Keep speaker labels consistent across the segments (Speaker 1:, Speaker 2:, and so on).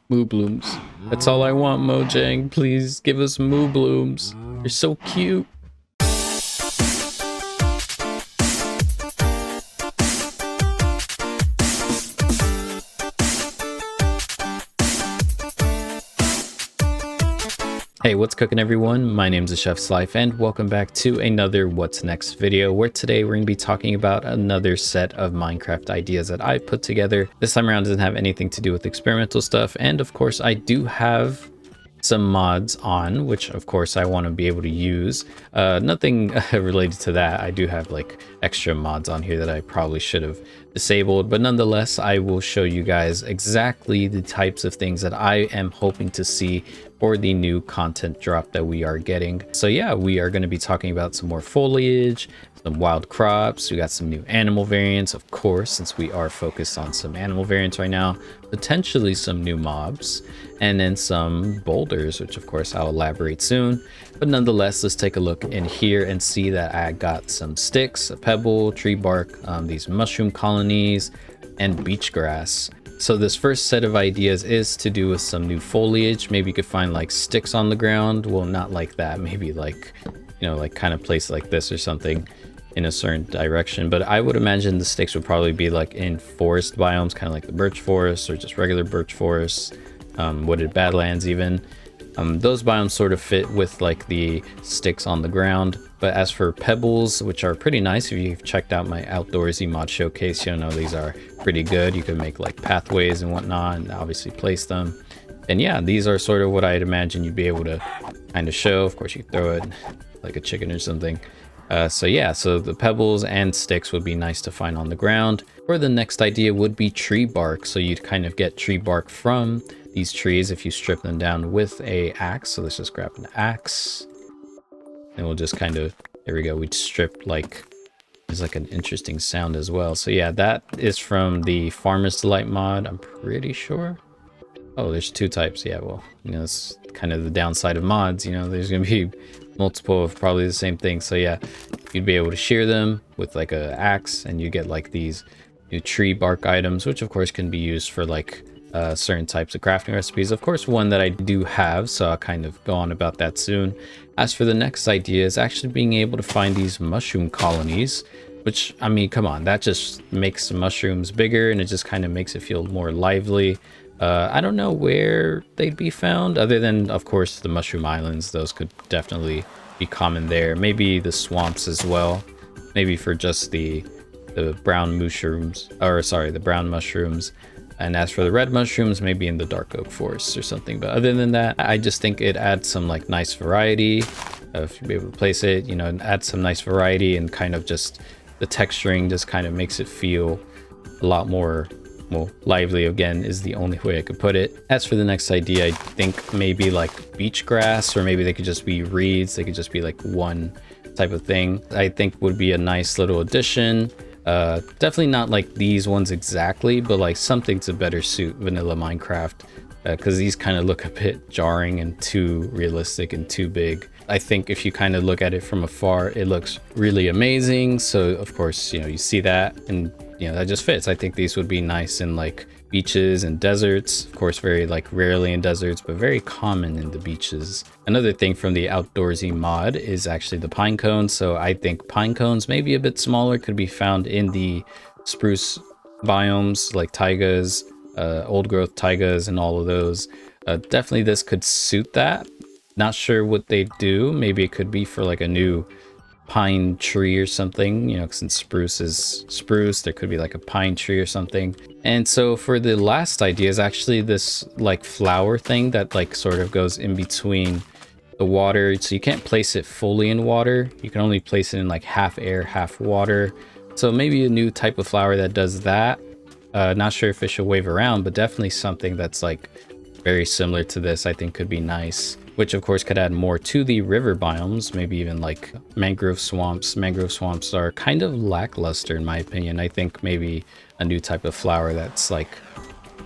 Speaker 1: Moo blooms. That's all I want, Mojang. Please give us moo blooms. You're so cute. Hey, what's cooking everyone? My name's the Chef's Life and welcome back to another What's Next video, where today we're going to be talking about another set of Minecraft ideas that I put together. This time around doesn't have anything to do with experimental stuff, and of course I do have some mods on, which of course I want to be able to use. Nothing related to that. I do have like extra mods on here that I probably should have disabled, but nonetheless I will show you guys exactly the types of things that I am hoping to see for the new content drop that we are getting. So yeah, we are going to be talking about some more foliage, some wild crops. We got some new animal variants, of course, since we are focused on some animal variants right now, potentially some new mobs, and then some boulders, which of course I'll elaborate soon. But nonetheless, let's take a look in here and see that I got some sticks, a pebble, tree bark, these mushroom colonies, and beach grass. So this first set of ideas is to do with some new foliage. Maybe you could find like sticks on the ground. Well, not like that. Maybe like, you know, like kind of placed like this or something in a certain direction. But I would imagine the sticks would probably be like in forest biomes, kind of like the birch forest or just regular birch forests, wooded badlands even. Those biomes sort of fit with like the sticks on the ground. But as for pebbles, which are pretty nice, if you've checked out my outdoorsy mod showcase, you'll know these are pretty good. You can make like pathways and whatnot and obviously place them. And yeah, these are sort of what I'd imagine you'd be able to kind of show. Of course, you throw it like a chicken or something. So yeah, so the pebbles and sticks would be nice to find on the ground. Or the next idea would be tree bark. So you'd kind of get tree bark from these trees if you strip them down with a axe. So let's just grab an axe. And we'll just kind of, there we go, we'd strip like, there's like an interesting sound as well. So yeah, that is from the Farmer's Delight mod, I'm pretty sure. Oh, there's two types. Yeah, well, you know, it's kind of the downside of mods, you know, there's gonna be multiple of probably the same thing. So yeah, you'd be able to shear them with like a axe and you get like these new tree bark items, which of course can be used for like certain types of crafting recipes. Of course, one that I do have, so I'll kind of go on about that soon. As for the next idea is actually being able to find these mushroom colonies, which, I mean, come on, that just makes the mushrooms bigger and it just kind of makes it feel more lively. I don't know where they'd be found other than, of course, the mushroom islands. Those could definitely be common there. Maybe the swamps as well. Maybe for just the brown mushrooms, or sorry, the brown mushrooms. And as for the red mushrooms, maybe in the dark oak forest or something. But other than that, I just think it adds some like nice variety. If you'll be able to place it, you know, add some nice variety and kind of just the texturing just kind of makes it feel a lot more, well, lively again is the only way I could put it. As for the next idea, I think maybe like beach grass, or maybe they could just be reeds. They could just be like one type of thing. I think would be a nice little addition. Definitely not like these ones exactly, but like something to better suit vanilla Minecraft, because these kind of look a bit jarring and too realistic and too big. I think if you kind of look at it from afar, it looks really amazing. So of course, you know, you see that and you know, that just fits. I think these would be nice in like beaches and deserts. Of course, very like rarely in deserts, but very common in the beaches. Another thing from the outdoorsy mod is actually the pine cones. So I think pine cones, maybe a bit smaller, could be found in the spruce biomes like taigas, old growth taigas and all of those. Definitely this could suit that. Not sure what they do. Maybe it could be for like a new pine tree or something, you know, since spruce is spruce, there could be like a pine tree or something. And so for the last idea is actually this like flower thing that like sort of goes in between the water. So you can't place it fully in water. You can only place it in like half air, half water. So maybe a new type of flower that does that. Not sure if it should wave around, but definitely something that's like very similar to this, I think could be nice. Which of course could add more to the river biomes, maybe even like mangrove swamps. Mangrove swamps are kind of lackluster in my opinion. I think maybe a new type of flower that's like,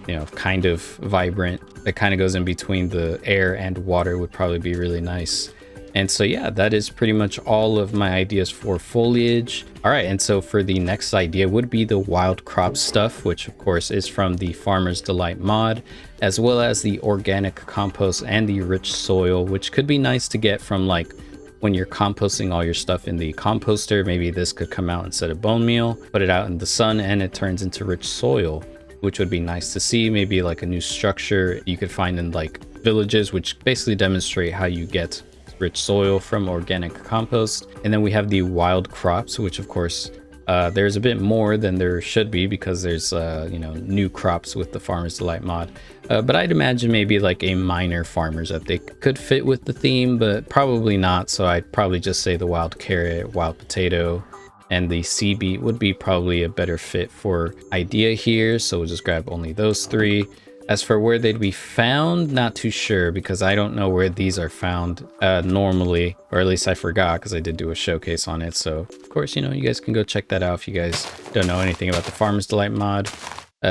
Speaker 1: you know, kind of vibrant, that kind of goes in between the air and water would probably be really nice. And so yeah, that is pretty much all of my ideas for foliage. All right, and so for the next idea would be the wild crop stuff, which of course is from the Farmer's Delight mod, as well as the organic compost and the rich soil, which could be nice to get from like when you're composting all your stuff in the composter. Maybe this could come out instead of bone meal, put it out in the sun and it turns into rich soil, which would be nice to see. Maybe like a new structure you could find in like villages, which basically demonstrate how you get rich soil from organic compost. And then we have the wild crops, which of course there's a bit more than there should be because there's you know, new crops with the Farmer's Delight mod, but I'd imagine maybe like a minor farmers that they could fit with the theme, but probably not. So I'd probably just say the wild carrot, wild potato, and the sea beet would be probably a better fit for idea here. So we'll just grab only those three. As for where they'd be found, not too sure because I don't know where these are found normally, or at least I forgot because I did do a showcase on it. So of course, you know, you guys can go check that out if you guys don't know anything about the Farmer's Delight mod.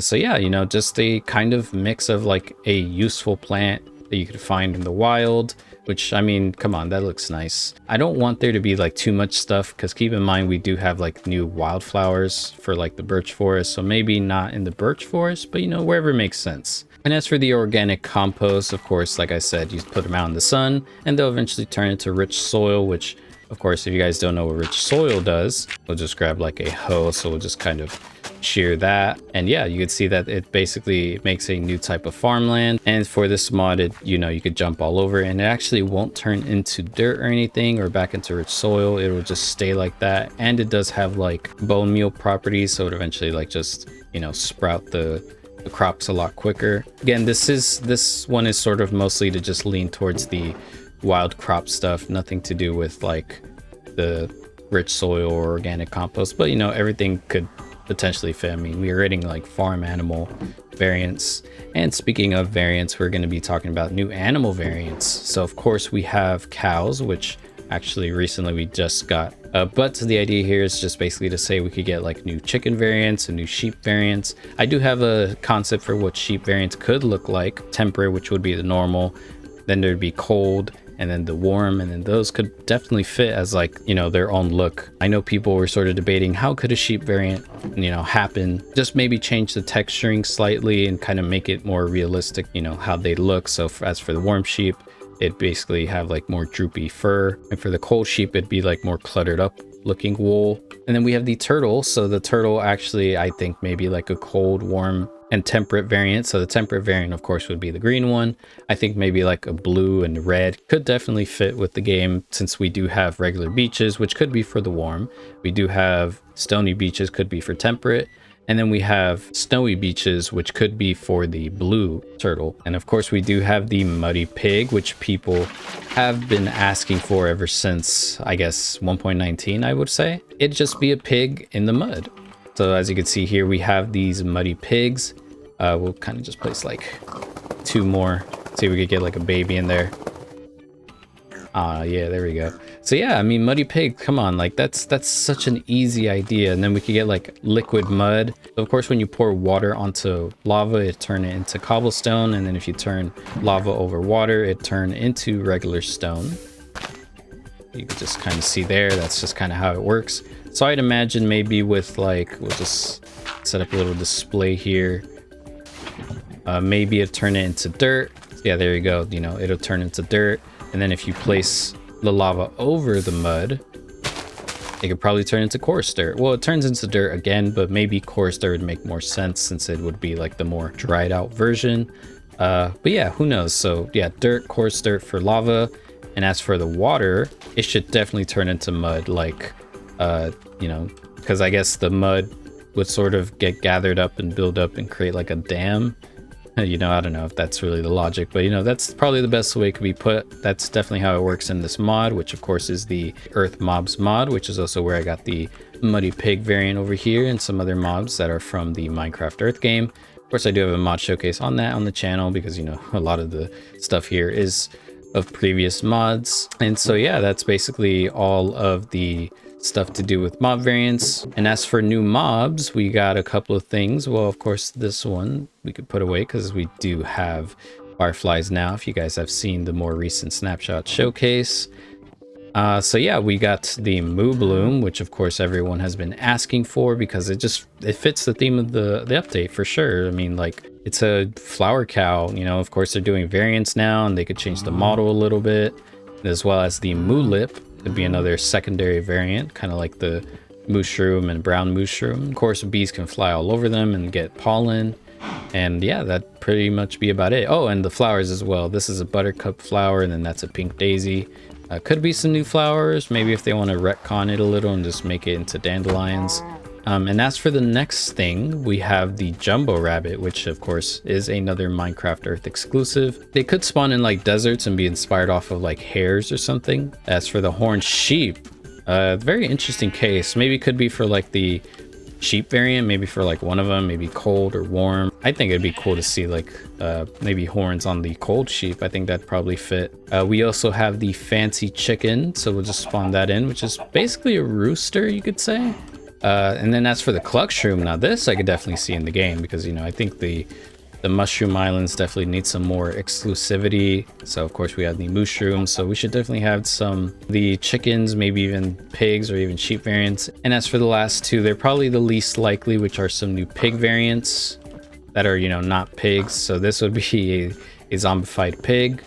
Speaker 1: So yeah, you know, just a kind of mix of like a useful plant that you could find in the wild, which, I mean, come on, that looks nice. I don't want there to be like too much stuff because keep in mind we do have like new wildflowers for like the birch forest, so maybe not in the birch forest, but you know, wherever makes sense. And as for the organic compost, of course, like I said, you put them out in the sun and they'll eventually turn into rich soil, which of course, if you guys don't know what rich soil does, we'll just grab like a hoe. So we'll just kind of shear that. And yeah, you can see that it basically makes a new type of farmland. And for this mod, it, you know, you could jump all over and it actually won't turn into dirt or anything or back into rich soil. It will just stay like that. And it does have like bone meal properties. So it eventually like just, you know, sprout the crops a lot quicker. Again, this one is sort of mostly to just lean towards the wild crop stuff, nothing to do with like the rich soil or organic compost, but you know, everything could potentially fit. I mean, we are getting like farm animal variants, and speaking of variants, we're going to be talking about new animal variants. So of course we have cows, which actually recently we just got, but the idea here is just basically to say we could get like new chicken variants and new sheep variants. I do have a concept for what sheep variants could look like. Temperate, which would be the normal, then there'd be cold, and then the warm, and then those could definitely fit as like, you know, their own look. I know people were sort of debating how could a sheep variant, you know, happen, just maybe change the texturing slightly and kind of make it more realistic, you know, how they look. So as for the warm sheep, it basically have like more droopy fur, and for the cold sheep it'd be like more cluttered up looking wool. And then we have the turtle. So the turtle actually, I think maybe like a cold, warm, and temperate variant. So the temperate variant of course would be the green one. I think maybe like a blue and red could definitely fit with the game, since we do have regular beaches, which could be for the warm. We do have stony beaches, could be for temperate. And then we have snowy beaches, which could be for the blue turtle. And of course we do have the muddy pig, which people have been asking for ever since, I guess, 1.19, I would say. It'd just be a pig in the mud. So as you can see here, we have these muddy pigs. We'll kind of just place like two more. See if we could get like a baby in there. Yeah, there we go. So yeah, I mean, muddy pig, come on, like that's such an easy idea. And then we could get like liquid mud. So of course, when you pour water onto lava, it turn it into cobblestone. And then if you turn lava over water, it turn into regular stone. You can just kind of see there, that's just kind of how it works. So I'd imagine maybe with like, we'll just set up a little display here. Maybe it turn it into dirt. Yeah, there you go. You know, it'll turn into dirt. And then if you place the lava over the mud, it could probably turn into coarse dirt. Well, it turns into dirt again, but maybe coarse dirt would make more sense since it would be like the more dried out version. But yeah, who knows? So yeah, dirt, coarse dirt for lava. And as for the water, it should definitely turn into mud, like, you know, because I guess the mud would sort of get gathered up and build up and create like a dam. You know, I don't know if that's really the logic, but you know, that's probably the best way it could be put. That's definitely how it works in this mod, which of course is the Earth Mobs mod, which is also where I got the Muddy Pig variant over here and some other mobs that are from the Minecraft Earth game. Of course, I do have a mod showcase on that on the channel because, you know, a lot of the stuff here is of previous mods. And so yeah, that's basically all of the stuff to do with mob variants. And as for new mobs, we got a couple of things. Well, of course, this one we could put away because we do have fireflies now, if you guys have seen the more recent snapshot showcase. So yeah, we got the Moo Bloom, which of course everyone has been asking for because it fits the theme of the update for sure. I mean, like, it's a flower cow, you know. Of course they're doing variants now, and they could change the model a little bit, as well as the Moo Lip could be another secondary variant, kind of like the mushroom and brown mushroom. Of course, bees can fly all over them and get pollen. And yeah, that pretty much be about it. Oh, and the flowers as well. This is a buttercup flower, and then that's a pink daisy. Could be some new flowers, maybe if they want to retcon it a little and just make it into dandelions. And as for the next thing, we have the Jumbo Rabbit, which of course is another Minecraft Earth exclusive. They could spawn in like deserts and be inspired off of like hares or something. As for the Horned Sheep, very interesting case. Maybe it could be for like the sheep variant, maybe for like one of them, maybe cold or warm. I think it'd be cool to see like maybe horns on the cold sheep. I think that'd probably fit. We also have the Fancy Chicken, so we'll just spawn that in, which is basically a rooster, you could say. And then as for the Cluckshroom, now this I could definitely see in the game because, you know, I think the Mushroom Islands definitely need some more exclusivity. So of course we have the mushrooms, so we should definitely have the chickens, maybe even pigs or even sheep variants. And as for the last two, they're probably the least likely, which are some new pig variants that are, you know, not pigs. So this would be a zombified pig.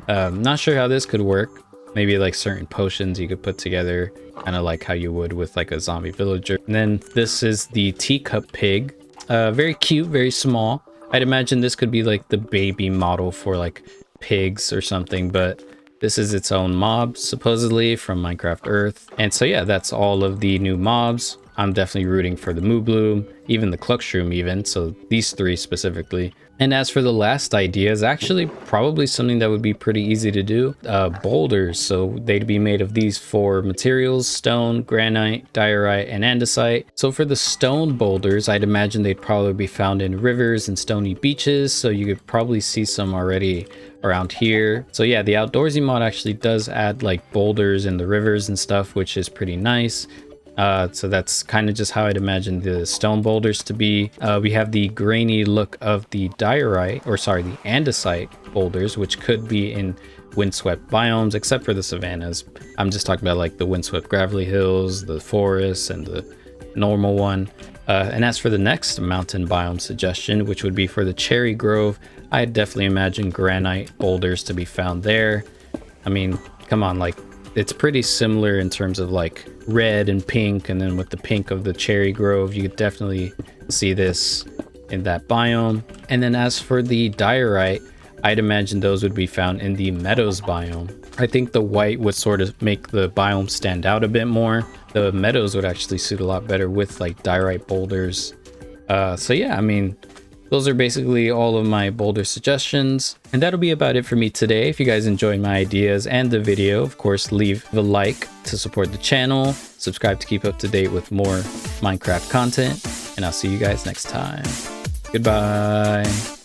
Speaker 1: Not sure how this could work. Maybe like certain potions you could put together, kind of like how you would with like a zombie villager. And then this is the teacup pig. Very cute, very small. I'd imagine this could be like the baby model for like pigs or something, but this is its own mob supposedly from Minecraft Earth. And so yeah, that's all of the new mobs. I'm definitely rooting for the Moo Bloom, even the Cluckshroom even, so these three specifically. And as for the last idea, is actually probably something that would be pretty easy to do. Boulders, so they'd be made of these four materials: stone, granite, diorite, and andesite. So for the stone boulders, I'd imagine they'd probably be found in rivers and stony beaches, so you could probably see some already around here. So yeah, the Outdoorsy mod actually does add like boulders in the rivers and stuff, which is pretty nice. So that's kind of just how I'd imagine the stone boulders to be. We have the grainy look of the diorite, or sorry, the andesite boulders, which could be in windswept biomes, except for the savannas. I'm just talking about like the windswept gravelly hills, the forests, and the normal one. And as for the next mountain biome suggestion, which would be for the cherry grove, I'd definitely imagine granite boulders to be found there. I mean, come on, like, it's pretty similar in terms of like red and pink, and then with the pink of the cherry grove, you could definitely see this in that biome. And then as for the diorite, I'd imagine those would be found in the meadows biome. I think the white would sort of make the biome stand out a bit more. The meadows would actually suit a lot better with like diorite boulders. So yeah, I mean, those are basically all of my boulder suggestions. And that'll be about it for me today. If you guys enjoyed my ideas and the video, of course, leave the like to support the channel. Subscribe to keep up to date with more Minecraft content. And I'll see you guys next time. Goodbye.